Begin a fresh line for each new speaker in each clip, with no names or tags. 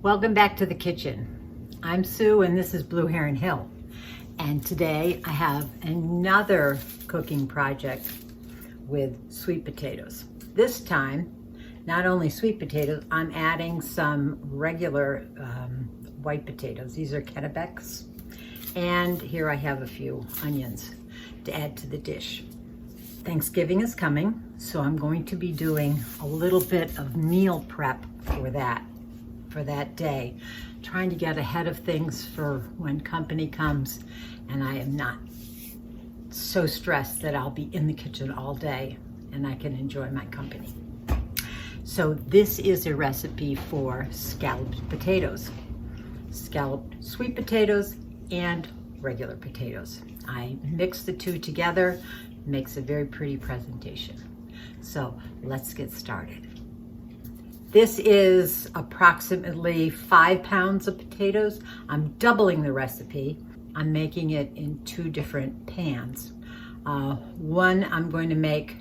Welcome back to the kitchen. I'm Sue and this is Blue Heron Hill. And today I have another cooking project with sweet potatoes. This time, not only sweet potatoes, I'm adding some regular white potatoes. These are Kennebecs. And here I have a few onions to add to the dish. Thanksgiving is coming, so I'm going to be doing a little bit of meal prep for that day, trying to get ahead of things for when company comes and I am not so stressed that I'll be in the kitchen all day and I can enjoy my company. So this is a recipe for scalloped potatoes, scalloped sweet potatoes and regular potatoes. I mix the two together, makes a very pretty presentation. So let's get started. This is approximately 5 pounds of potatoes. I'm doubling the recipe. I'm making it in 2 different pans. One I'm going to make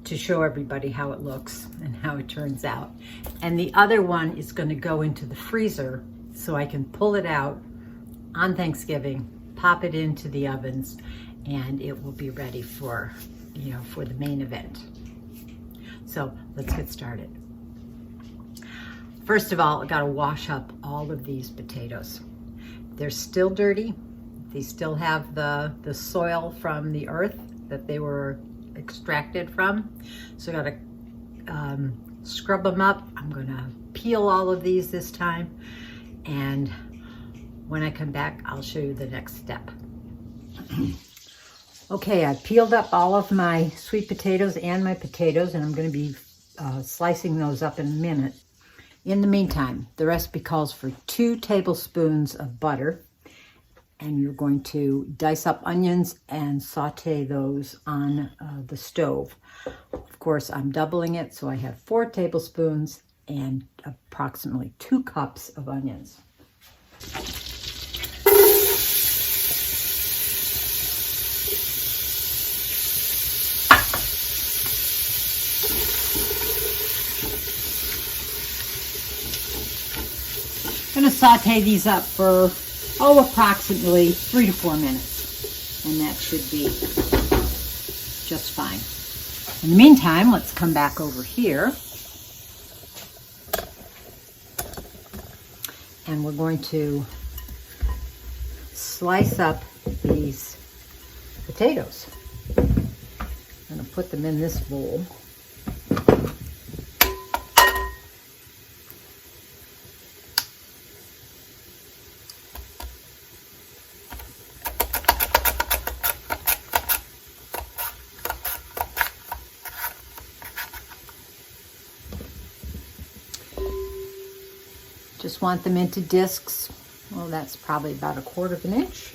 to show everybody how it looks and how it turns out. And the other one is going to go into the freezer so I can pull it out on Thanksgiving, pop it into the ovens, and it will be ready for, for the main event. So let's get started. First of all, I gotta wash up all of these potatoes. They're still dirty. They still have the soil from the earth that they were extracted from. So I gotta scrub them up. I'm gonna peel all of these this time. And when I come back, I'll show you the next step. Okay, I peeled up all of my sweet potatoes and my potatoes, and I'm going to be slicing those up in a minute. In the meantime, the recipe calls for 2 tablespoons of butter, and you're going to dice up onions and saute those on the stove. Of course, I'm doubling it, so I have 4 tablespoons and approximately 2 cups of onions. I'm going to saute these up for, approximately 3 to 4 minutes. And that should be just fine. In the meantime, let's come back over here. And we're going to slice up these potatoes. I'm going to put them in this bowl. Just want them into discs. Well, that's probably about 1/4 of an inch.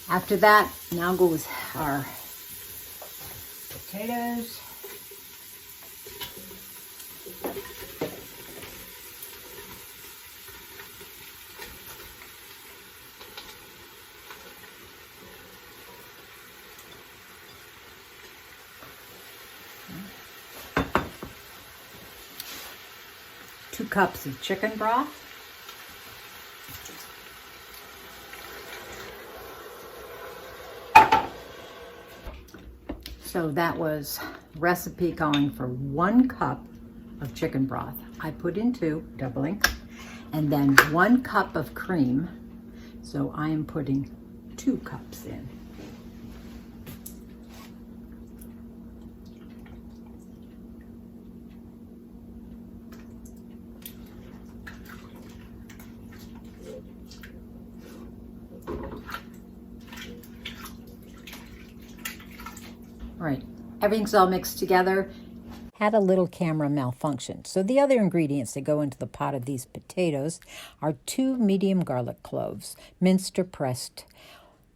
After that, now goes our potatoes. Two cups of chicken broth. So that was recipe calling for 1 cup of chicken broth. I put in 2, doubling, and then 1 cup of cream. So I am putting 2 cups in. All right, everything's all mixed together. Had a little camera malfunction. So the other ingredients that go into the pot of these potatoes are 2 medium garlic cloves, minced or pressed,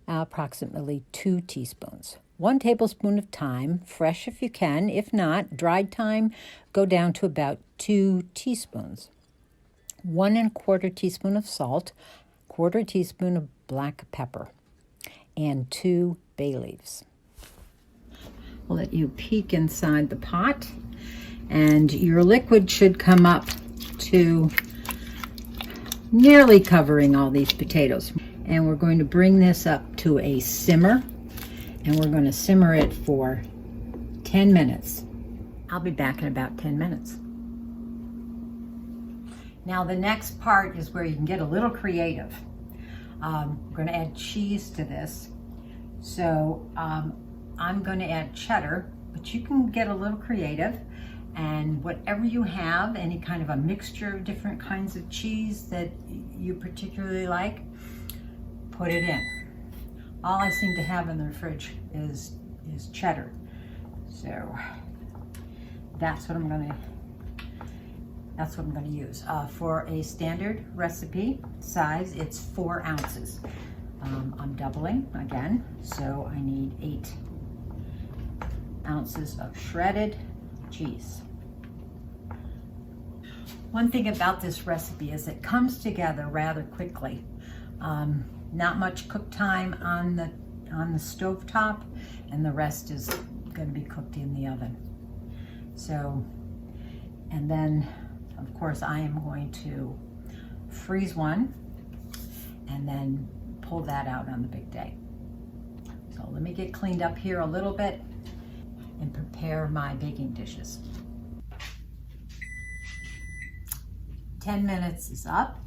approximately 2 teaspoons. 1 tablespoon of thyme, fresh if you can. If not, dried thyme, go down to about 2 teaspoons. 1 1/4 teaspoon of salt, 1/4 teaspoon of black pepper, and 2 bay leaves. I'll let you peek inside the pot, and your liquid should come up to nearly covering all these potatoes. And we're going to bring this up to a simmer, and we're going to simmer it for 10 minutes. I'll be back in about 10 minutes. Now the next part is where you can get a little creative. We're going to add cheese to this. So I'm going to add cheddar, but you can get a little creative, and whatever you have, any kind of a mixture of different kinds of cheese that you particularly like, put it in. All I seem to have in the fridge is cheddar. So that's what I'm going to use. For a standard recipe size, it's 4 ounces. I'm doubling again, so I need 8 ounces of shredded cheese. One thing about this recipe is it comes together rather quickly. Not much cook time on the stove top, and the rest is going to be cooked in the oven. So, and then of course I am going to freeze one and then pull that out on the big day. So let me get cleaned up here a little bit and prepare my baking dishes. 10 minutes is up.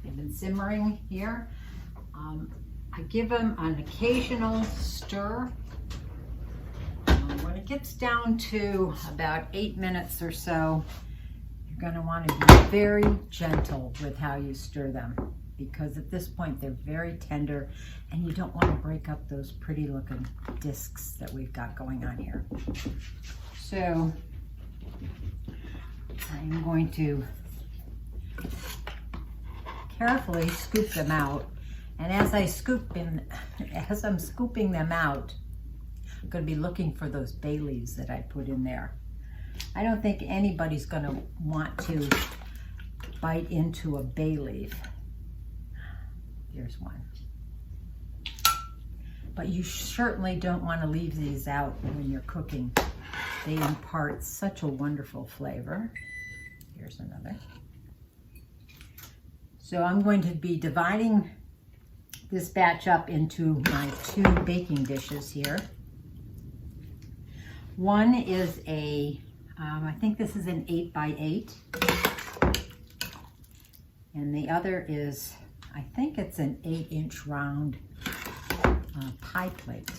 They've been simmering here. I give them an occasional stir. When it gets down to about 8 minutes or so, you're going to want to be very gentle with how you stir them, because at this point they're very tender and you don't want to break up those pretty looking discs that we've got going on here. So I'm going to carefully scoop them out, and as I'm scooping them out, I'm going to be looking for those bay leaves that I put in there. I don't think anybody's going to want to bite into a bay leaf. Here's one. But you certainly don't want to leave these out when you're cooking. They impart such a wonderful flavor. Here's another. So I'm going to be dividing this batch up into my 2 baking dishes here. One is I think this is an 8 by 8. And the other is, I think it's an 8-inch round pie plate.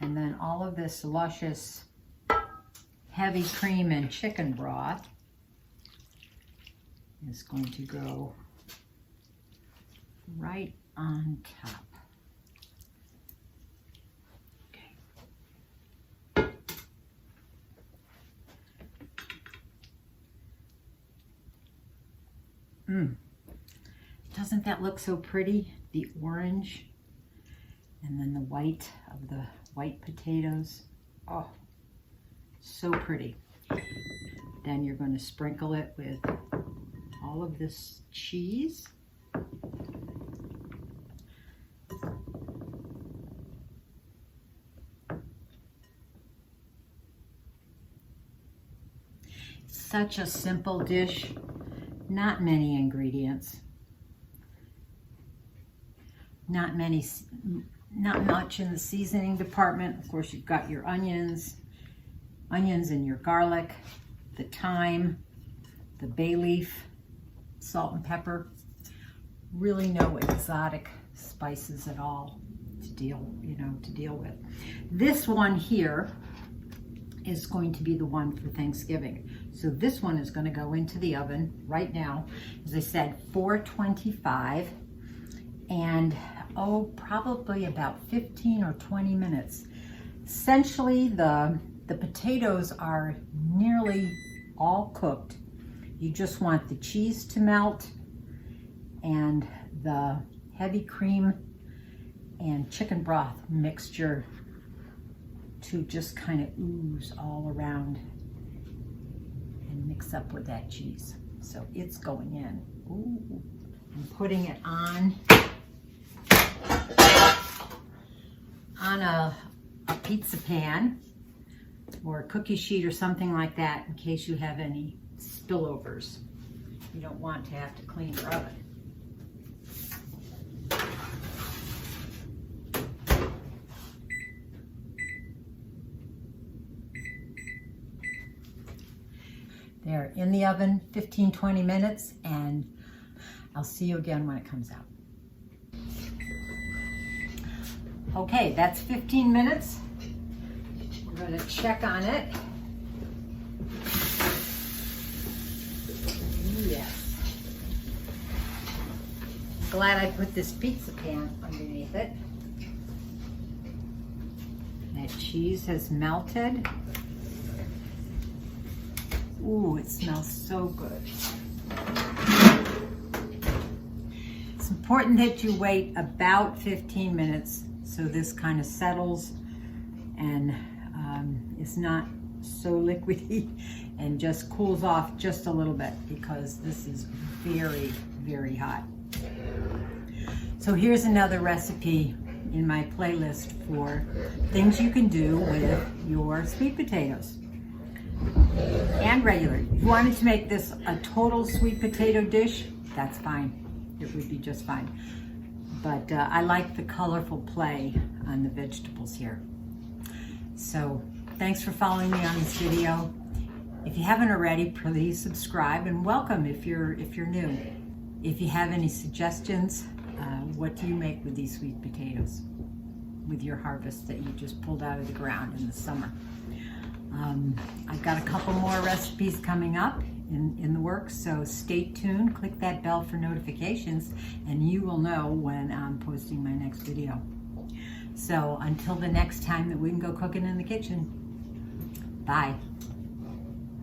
And then all of this luscious heavy cream and chicken broth is going to go right on top. Doesn't that look so pretty? The orange and then the white of the white potatoes. Oh, so pretty. Then you're going to sprinkle it with all of this cheese. Such a simple dish. Not many ingredients, not much in the seasoning department. Of course, you've got your onions and your garlic, the thyme, the bay leaf, salt and pepper. Really no exotic spices at all to deal with. This one here is going to be the one for Thanksgiving. So this one is going to go into the oven right now, as I said, 425, and probably about 15 or 20 minutes. Essentially, the potatoes are nearly all cooked. You just want the cheese to melt and the heavy cream and chicken broth mixture to just kind of ooze all around and mix up with that cheese. So it's going in. Ooh. I'm putting it on a pizza pan or a cookie sheet or something like that in case you have any spillovers. You don't want to have to clean your oven. They're in the oven 15-20 minutes, and I'll see you again when it comes out. Okay, that's 15 minutes. We're going to check on it. Yes. Glad I put this pizza pan underneath it. That cheese has melted. Ooh, it smells so good. It's important that you wait about 15 minutes so this kind of settles and it's not so liquidy and just cools off just a little bit because this is very, very hot. So here's another recipe in my playlist for things you can do with your sweet potatoes. And regular. If you wanted to make this a total sweet potato dish, that's fine. It would be just fine. But I like the colorful play on the vegetables here. So thanks for following me on this video. If you haven't already, please subscribe, and welcome if you're new. If you have any suggestions, what do you make with these sweet potatoes with your harvest that you just pulled out of the ground in the summer? I've got a couple more recipes coming up in the works, so stay tuned. Click that bell for notifications and you will know when I'm posting my next video. So until the next time that we can go cooking in the kitchen, bye.